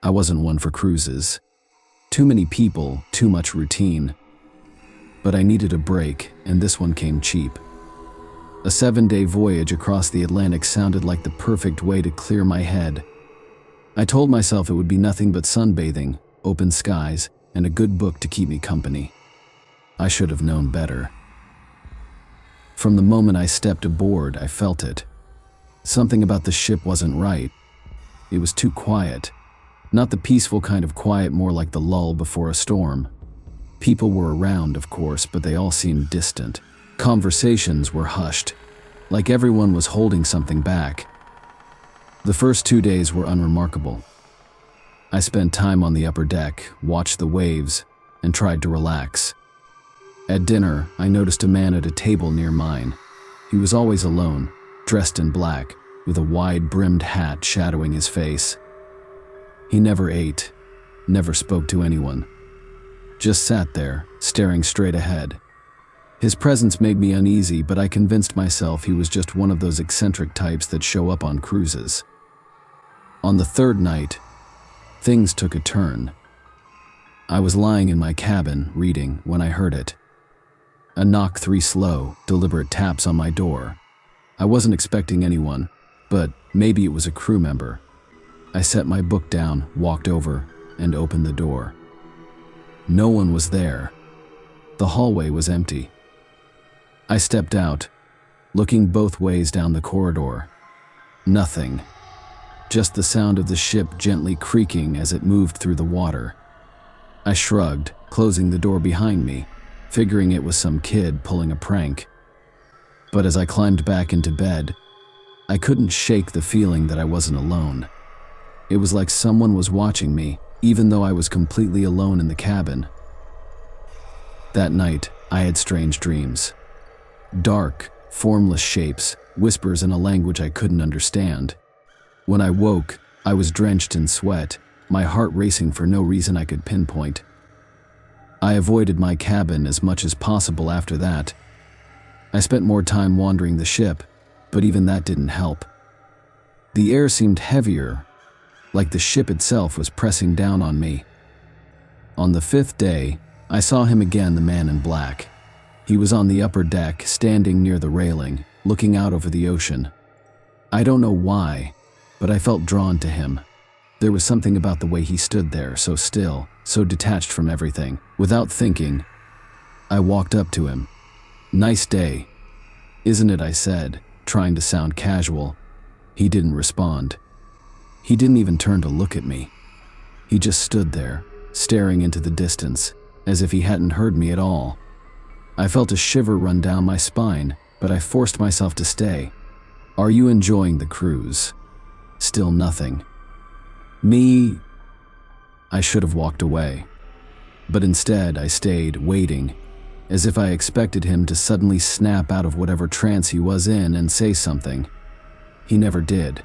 I wasn't one for cruises. Too many people, too much routine. But I needed a break, and this one came cheap. A 7-day voyage across the Atlantic sounded like the perfect way to clear my head. I told myself it would be nothing but sunbathing, open skies, and a good book to keep me company. I should have known better. From the moment I stepped aboard, I felt it. Something about the ship wasn't right. It was too quiet. Not the peaceful kind of quiet, more like the lull before a storm. People were around, of course, but they all seemed distant. Conversations were hushed, like everyone was holding something back. The first 2 days were unremarkable. I spent time on the upper deck, watched the waves, and tried to relax. At dinner, I noticed a man at a table near mine. He was always alone, dressed in black, with a wide-brimmed hat shadowing his face. He never ate, never spoke to anyone. Just sat there, staring straight ahead. His presence made me uneasy, but I convinced myself he was just one of those eccentric types that show up on cruises. On the third night, things took a turn. I was lying in my cabin, reading, when I heard it. A knock, 3 slow, deliberate taps on my door. I wasn't expecting anyone, but maybe it was a crew member. I set my book down, walked over, and opened the door. No one was there. The hallway was empty. I stepped out, looking both ways down the corridor. Nothing. Just the sound of the ship gently creaking as it moved through the water. I shrugged, closing the door behind me, figuring it was some kid pulling a prank. But as I climbed back into bed, I couldn't shake the feeling that I wasn't alone. It was like someone was watching me, even though I was completely alone in the cabin. That night, I had strange dreams. Dark, formless shapes, whispers in a language I couldn't understand. When I woke, I was drenched in sweat, my heart racing for no reason I could pinpoint. I avoided my cabin as much as possible after that. I spent more time wandering the ship, but even that didn't help. The air seemed heavier, like the ship itself was pressing down on me. On the 5th day, I saw him again, the man in black. He was on the upper deck, standing near the railing, looking out over the ocean. I don't know why, but I felt drawn to him. There was something about the way he stood there, so still, so detached from everything. Without thinking, I walked up to him. "Nice day, isn't it?" I said, trying to sound casual. He didn't respond. He didn't even turn to look at me. He just stood there, staring into the distance, as if he hadn't heard me at all. I felt a shiver run down my spine, but I forced myself to stay. "Are you enjoying the cruise?" Still nothing. Me? I should have walked away. But instead, I stayed, waiting, as if I expected him to suddenly snap out of whatever trance he was in and say something. He never did.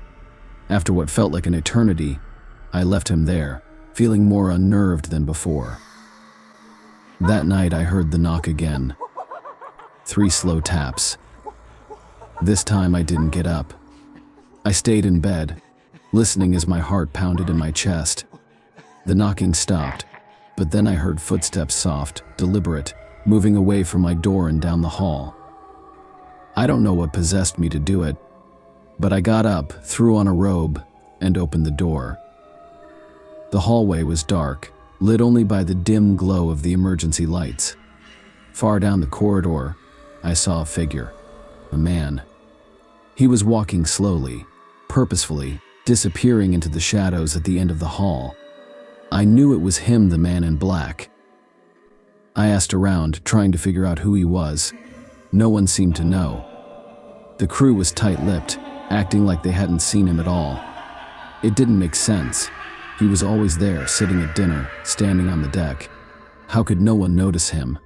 After what felt like an eternity, I left him there, feeling more unnerved than before. That night, I heard the knock again. 3 slow taps. This time, I didn't get up. I stayed in bed, listening as my heart pounded in my chest. The knocking stopped, but then I heard footsteps, soft, deliberate, moving away from my door and down the hall. I don't know what possessed me to do it, but I got up, threw on a robe, and opened the door. The hallway was dark, lit only by the dim glow of the emergency lights. Far down the corridor, I saw a figure, a man. He was walking slowly, purposefully, disappearing into the shadows at the end of the hall. I knew it was him, the man in black. I asked around, trying to figure out who he was. No one seemed to know. The crew was tight-lipped, acting like they hadn't seen him at all. It didn't make sense. He was always there, sitting at dinner, standing on the deck. How could no one notice him?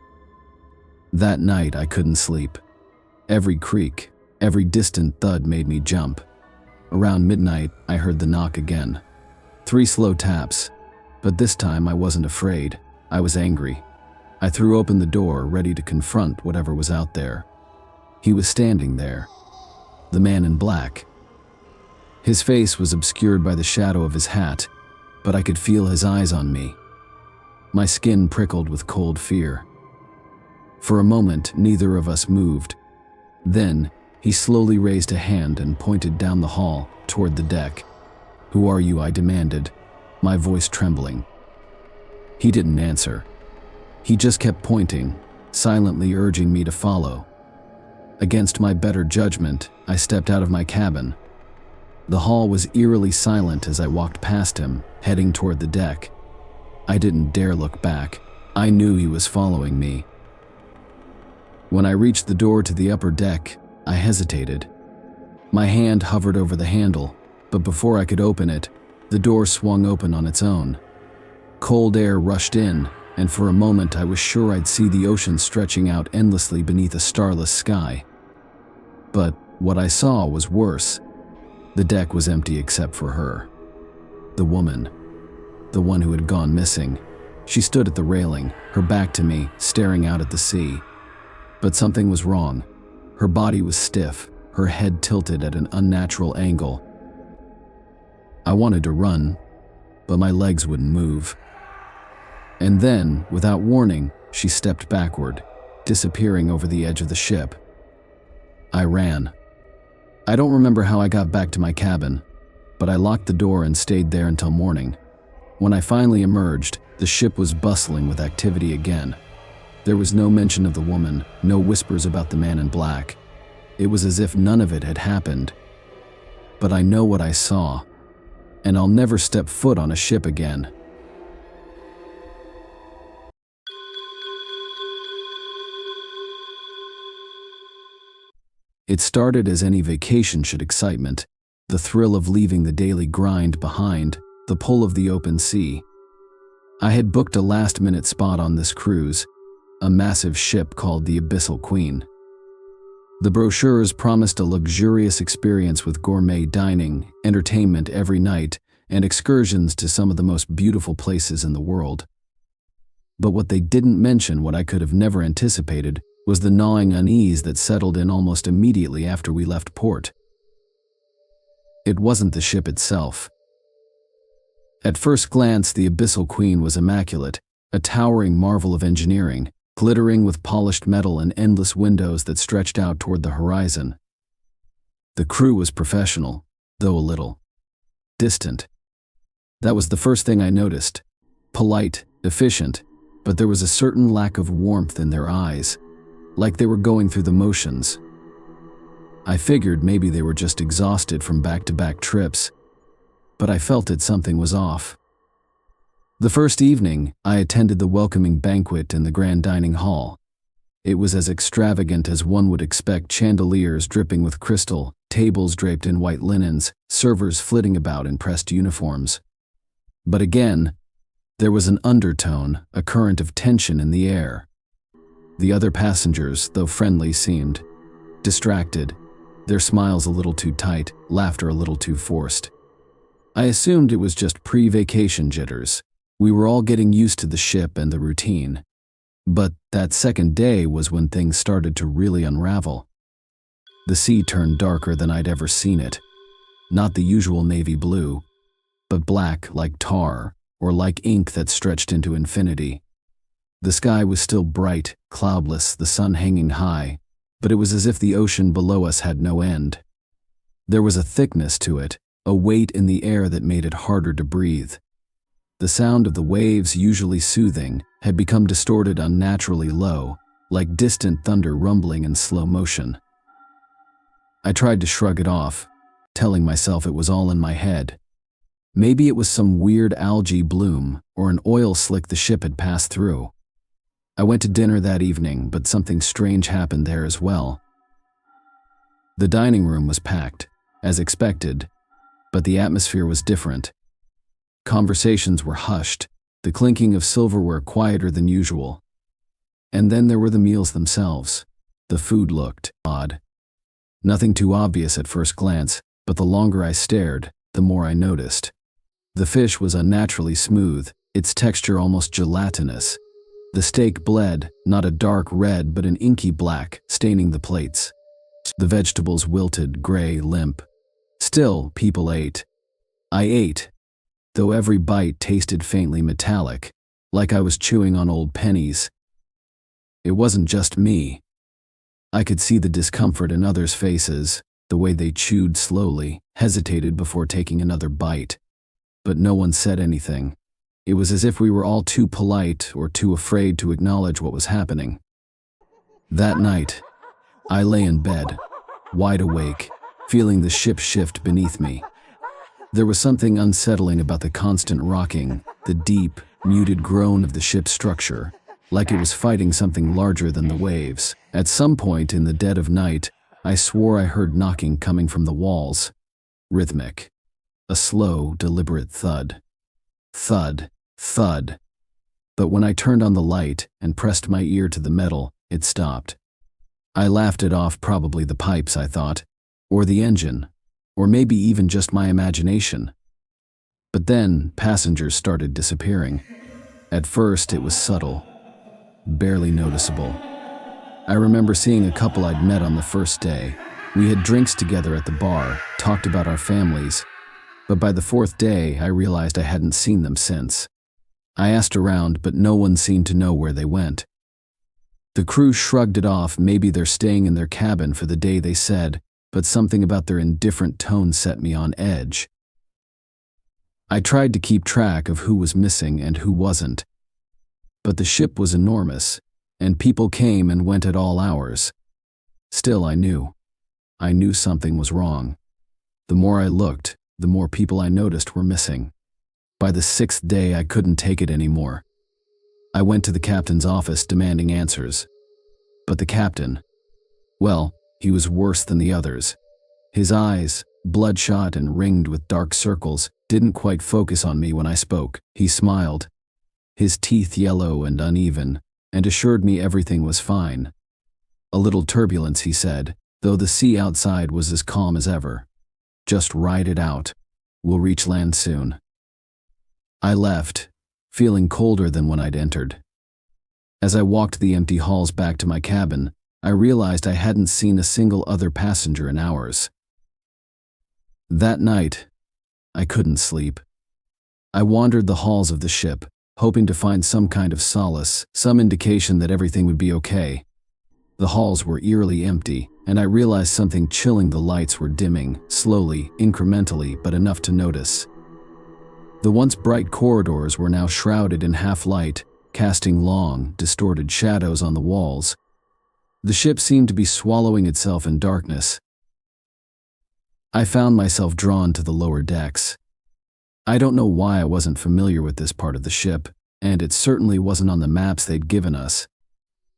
That night, I couldn't sleep. Every creak, every distant thud made me jump. Around midnight, I heard the knock again. 3 slow taps, but this time I wasn't afraid. I was angry. I threw open the door, ready to confront whatever was out there. He was standing there, the man in black. His face was obscured by the shadow of his hat, but I could feel his eyes on me. My skin prickled with cold fear. For a moment, neither of us moved. Then, he slowly raised a hand and pointed down the hall toward the deck. "Who are you?" I demanded, my voice trembling. He didn't answer. He just kept pointing, silently urging me to follow. Against my better judgment, I stepped out of my cabin. The hall was eerily silent as I walked past him, heading toward the deck. I didn't dare look back. I knew he was following me. When I reached the door to the upper deck, I hesitated. My hand hovered over the handle, but before I could open it, the door swung open on its own. Cold air rushed in, and for a moment I was sure I'd see the ocean stretching out endlessly beneath a starless sky. But what I saw was worse. The deck was empty except for her. The woman. The one who had gone missing. She stood at the railing, her back to me, staring out at the sea. But something was wrong. Her body was stiff, her head tilted at an unnatural angle. I wanted to run, but my legs wouldn't move. And then, without warning, she stepped backward, disappearing over the edge of the ship. I ran. I don't remember how I got back to my cabin, but I locked the door and stayed there until morning. When I finally emerged, the ship was bustling with activity again. There was no mention of the woman, no whispers about the man in black. It was as if none of it had happened. But I know what I saw, and I'll never step foot on a ship again. It started as any vacation should: excitement, the thrill of leaving the daily grind behind, the pull of the open sea. I had booked a last-minute spot on this cruise, a massive ship called the Abyssal Queen. The brochures promised a luxurious experience with gourmet dining, entertainment every night, and excursions to some of the most beautiful places in the world. But what they didn't mention, what I could have never anticipated, was the gnawing unease that settled in almost immediately after we left port. It wasn't the ship itself. At first glance, the Abyssal Queen was immaculate, a towering marvel of engineering, glittering with polished metal and endless windows that stretched out toward the horizon. The crew was professional, though a little distant. That was the first thing I noticed. Polite, efficient, but there was a certain lack of warmth in their eyes, like they were going through the motions. I figured maybe they were just exhausted from back-to-back trips, but I felt that something was off. The first evening, I attended the welcoming banquet in the grand dining hall. It was as extravagant as one would expect: chandeliers dripping with crystal, tables draped in white linens, servers flitting about in pressed uniforms. But again, there was an undertone, a current of tension in the air. The other passengers, though friendly, seemed distracted, their smiles a little too tight, laughter a little too forced. I assumed it was just pre-vacation jitters. We were all getting used to the ship and the routine. But that second day was when things started to really unravel. The sea turned darker than I'd ever seen it. Not the usual navy blue, but black like tar, or like ink that stretched into infinity. The sky was still bright, cloudless, the sun hanging high, but it was as if the ocean below us had no end. There was a thickness to it, a weight in the air that made it harder to breathe. The sound of the waves, usually soothing, had become distorted unnaturally low, like distant thunder rumbling in slow motion. I tried to shrug it off, telling myself it was all in my head. Maybe it was some weird algae bloom or an oil slick the ship had passed through. I went to dinner that evening, but something strange happened there as well. The dining room was packed, as expected, but the atmosphere was different. Conversations were hushed, the clinking of silverware quieter than usual. And then there were the meals themselves. The food looked odd. Nothing too obvious at first glance, but the longer I stared, the more I noticed. The fish was unnaturally smooth, its texture almost gelatinous. The steak bled, not a dark red but an inky black, staining the plates. The vegetables wilted, gray, limp. Still, people ate. I ate. though every bite tasted faintly metallic, like I was chewing on old pennies. It wasn't just me. I could see the discomfort in others' faces, the way they chewed slowly, hesitated before taking another bite. But no one said anything. It was as if we were all too polite or too afraid to acknowledge what was happening. That night, I lay in bed, wide awake, feeling the ship shift beneath me. There was something unsettling about the constant rocking, the deep, muted groan of the ship's structure, like it was fighting something larger than the waves. At some point in the dead of night, I swore I heard knocking coming from the walls. Rhythmic. A slow, deliberate thud. Thud, thud. But when I turned on the light and pressed my ear to the metal, it stopped. I laughed it off, probably the pipes, I thought, or the engine, or maybe even just my imagination. But then passengers started disappearing. At first it was subtle, barely noticeable. I remember seeing a couple I'd met on the first day. We had drinks together at the bar, talked about our families, but by the fourth day I realized I hadn't seen them since. I asked around, but no one seemed to know where they went. The crew shrugged it off, maybe they're staying in their cabin for the day, they said, but something about their indifferent tone set me on edge. I tried to keep track of who was missing and who wasn't. But the ship was enormous, and people came and went at all hours. Still, I knew something was wrong. The more I looked, the more people I noticed were missing. By the sixth day, I couldn't take it anymore. I went to the captain's office demanding answers. But the captain, well, he was worse than the others. His eyes, bloodshot and ringed with dark circles, didn't quite focus on me when I spoke. He smiled, his teeth yellow and uneven, and assured me everything was fine. A little turbulence, he said, though the sea outside was as calm as ever. Just ride it out. We'll reach land soon. I left, feeling colder than when I'd entered. As I walked the empty halls back to my cabin, I realized I hadn't seen a single other passenger in hours. That night, I couldn't sleep. I wandered the halls of the ship, hoping to find some kind of solace, some indication that everything would be okay. The halls were eerily empty, and I realized something chilling. The lights were dimming, slowly, incrementally, but enough to notice. The once bright corridors were now shrouded in half-light, casting long, distorted shadows on the walls. The ship seemed to be swallowing itself in darkness. I found myself drawn to the lower decks. I don't know why I wasn't familiar with this part of the ship, and it certainly wasn't on the maps they'd given us.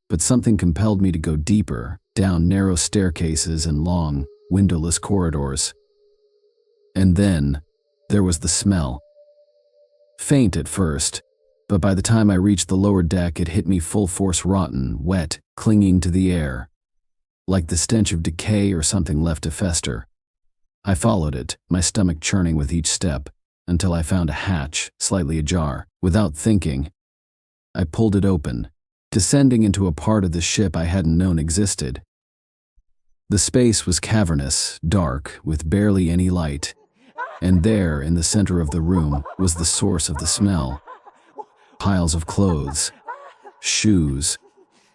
But something compelled me to go deeper, down narrow staircases and long, windowless corridors. And then, there was the smell. Faint at first, but by the time I reached the lower deck, it hit me full force, rotten, wet, clinging to the air. Like the stench of decay or something left to fester. I followed it, my stomach churning with each step, until I found a hatch, slightly ajar. Without thinking, I pulled it open, descending into a part of the ship I hadn't known existed. The space was cavernous, dark, with barely any light. And there, in the center of the room, was the source of the smell. Piles of clothes, shoes,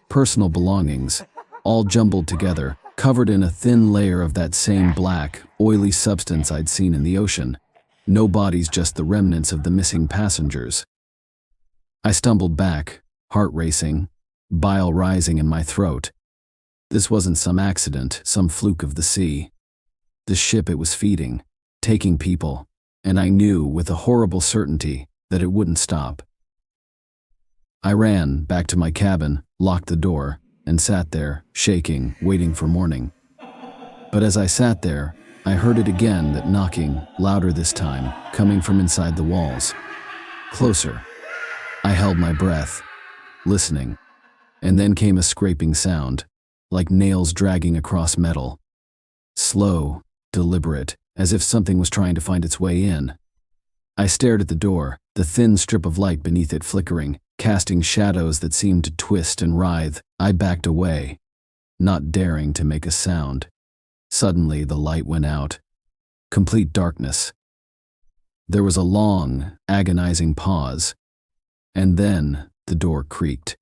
personal belongings, all jumbled together, covered in a thin layer of that same black, oily substance I'd seen in the ocean. No bodies, just the remnants of the missing passengers. I stumbled back, heart racing, bile rising in my throat. This wasn't some accident, some fluke of the sea. The ship it was feeding, taking people, and I knew with a horrible certainty that it wouldn't stop. I ran back to my cabin, locked the door, and sat there, shaking, waiting for morning. But as I sat there, I heard it again, that knocking, louder this time, coming from inside the walls. Closer. I held my breath, listening, and then came a scraping sound, like nails dragging across metal. Slow, deliberate, as if something was trying to find its way in. I stared at the door, the thin strip of light beneath it flickering, casting shadows that seemed to twist and writhe. I backed away, not daring to make a sound. Suddenly, the light went out. Complete darkness. There was a long, agonizing pause, and then the door creaked.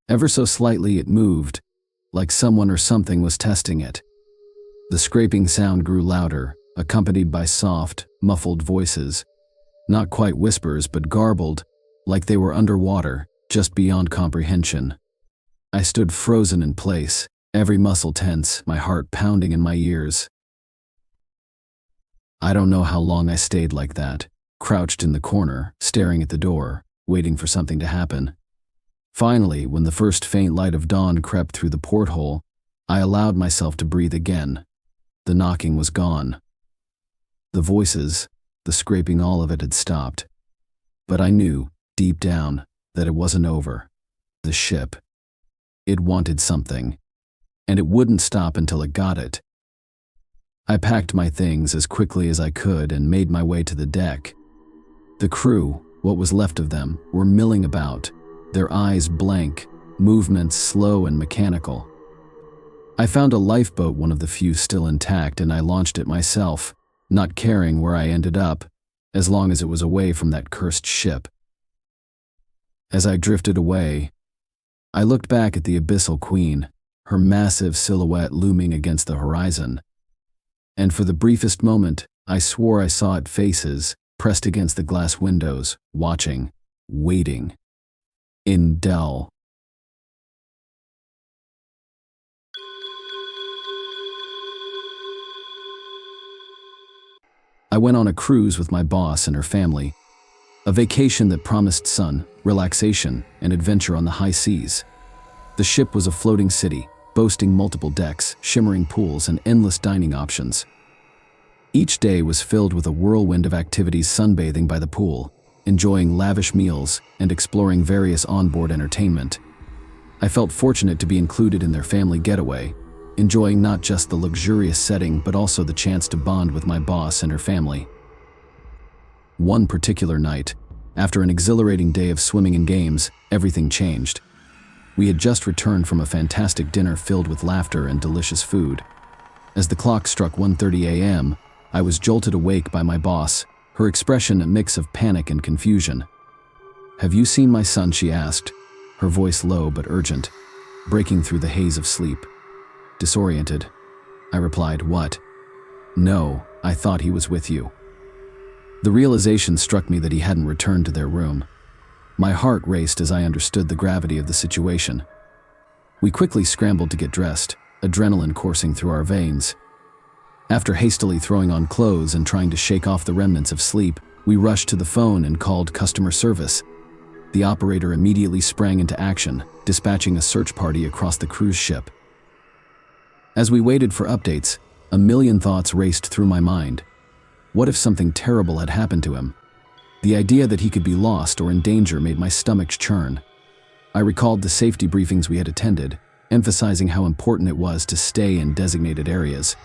Ever so slightly it moved, like someone or something was testing it. The scraping sound grew louder, accompanied by soft, muffled voices. Not quite whispers, but garbled, like they were underwater, just beyond comprehension. I stood frozen in place, every muscle tense, my heart pounding in my ears. I don't know how long I stayed like that, crouched in the corner, staring at the door, waiting for something to happen. Finally, when the first faint light of dawn crept through the porthole, I allowed myself to breathe again. The knocking was gone. The voices, the scraping, all of it had stopped. But I knew, deep down, that it wasn't over. The ship. It wanted something, and it wouldn't stop until it got it. I packed my things as quickly as I could and made my way to the deck. The crew, what was left of them, were milling about, their eyes blank, movements slow and mechanical. I found a lifeboat, one of the few still intact, and I launched it myself, not caring where I ended up, as long as it was away from that cursed ship. As I drifted away, I looked back at the Abyssal Queen, her massive silhouette looming against the horizon. And for the briefest moment, I swore I saw its faces pressed against the glass windows, watching, waiting. In Dell. I went on a cruise with my boss and her family, a vacation that promised sun, relaxation, and adventure on the high seas. The ship was a floating city, boasting multiple decks, shimmering pools, and endless dining options. Each day was filled with a whirlwind of activities: sunbathing by the pool, enjoying lavish meals, and exploring various onboard entertainment. I felt fortunate to be included in their family getaway, enjoying not just the luxurious setting but also the chance to bond with my boss and her family. One particular night, after an exhilarating day of swimming and games, everything changed. We had just returned from a fantastic dinner filled with laughter and delicious food. As the clock struck 1:30 a.m., I was jolted awake by my boss, her expression a mix of panic and confusion. "Have you seen my son?" she asked, her voice low but urgent, breaking through the haze of sleep. Disoriented, I replied, "What?" "No, I thought he was with you." The realization struck me that he hadn't returned to their room. My heart raced as I understood the gravity of the situation. We quickly scrambled to get dressed, adrenaline coursing through our veins. After hastily throwing on clothes and trying to shake off the remnants of sleep, we rushed to the phone and called customer service. The operator immediately sprang into action, dispatching a search party across the cruise ship. As we waited for updates, a million thoughts raced through my mind. What if something terrible had happened to him? The idea that he could be lost or in danger made my stomach churn. I recalled the safety briefings we had attended, emphasizing how important it was to stay in designated areas.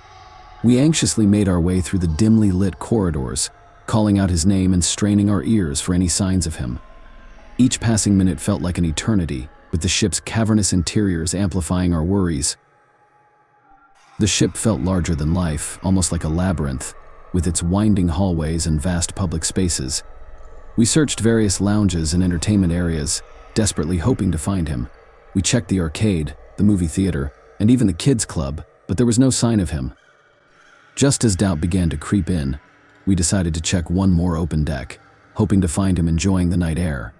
We anxiously made our way through the dimly lit corridors, calling out his name and straining our ears for any signs of him. Each passing minute felt like an eternity, with the ship's cavernous interiors amplifying our worries. The ship felt larger than life, almost like a labyrinth, with its winding hallways and vast public spaces. We searched various lounges and entertainment areas, desperately hoping to find him. We checked the arcade, the movie theater, and even the kids' club, but there was no sign of him. Just as doubt began to creep in, we decided to check one more open deck, hoping to find him enjoying the night air.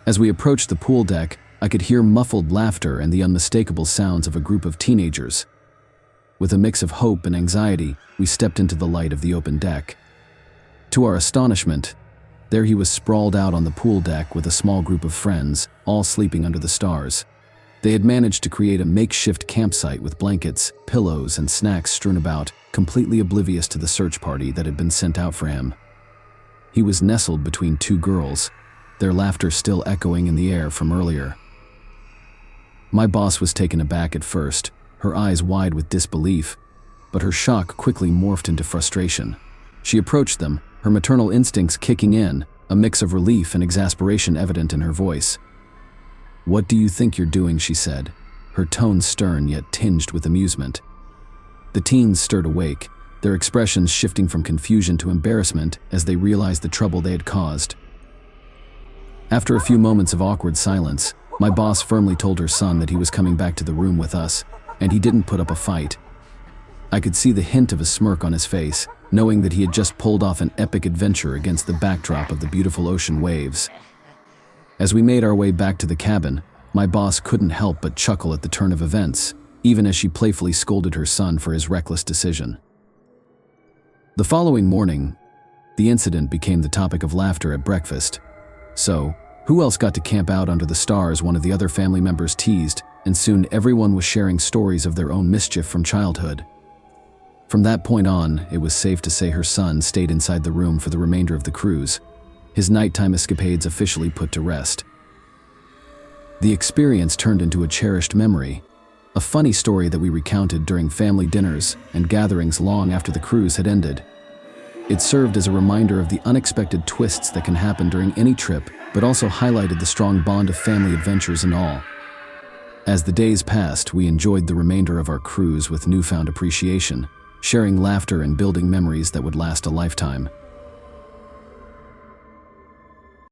As we approached the pool deck, I could hear muffled laughter and the unmistakable sounds of a group of teenagers. With a mix of hope and anxiety, we stepped into the light of the open deck. To our astonishment, there he was sprawled out on the pool deck with a small group of friends, all sleeping under the stars. They had managed to create a makeshift campsite with blankets, pillows, and snacks strewn about, completely oblivious to the search party that had been sent out for him. He was nestled between two girls, their laughter still echoing in the air from earlier. My boss was taken aback at first, her eyes wide with disbelief, but her shock quickly morphed into frustration. She approached them, her maternal instincts kicking in, a mix of relief and exasperation evident in her voice. "What do you think you're doing?" she said, her tone stern yet tinged with amusement. The teens stirred awake, their expressions shifting from confusion to embarrassment as they realized the trouble they had caused. After a few moments of awkward silence, my boss firmly told her son that he was coming back to the room with us, and he didn't put up a fight. I could see the hint of a smirk on his face, knowing that he had just pulled off an epic adventure against the backdrop of the beautiful ocean waves. As we made our way back to the cabin, my boss couldn't help but chuckle at the turn of events, even as she playfully scolded her son for his reckless decision. The following morning, the incident became the topic of laughter at breakfast. So, who else got to camp out under the stars? One of the other family members teased, and soon everyone was sharing stories of their own mischief from childhood. From that point on, it was safe to say her son stayed inside the room for the remainder of the cruise, his nighttime escapades officially put to rest. The experience turned into a cherished memory, a funny story that we recounted during family dinners and gatherings long after the cruise had ended. It served as a reminder of the unexpected twists that can happen during any trip, but also highlighted the strong bond of family adventures and all. As the days passed, we enjoyed the remainder of our cruise with newfound appreciation, sharing laughter and building memories that would last a lifetime.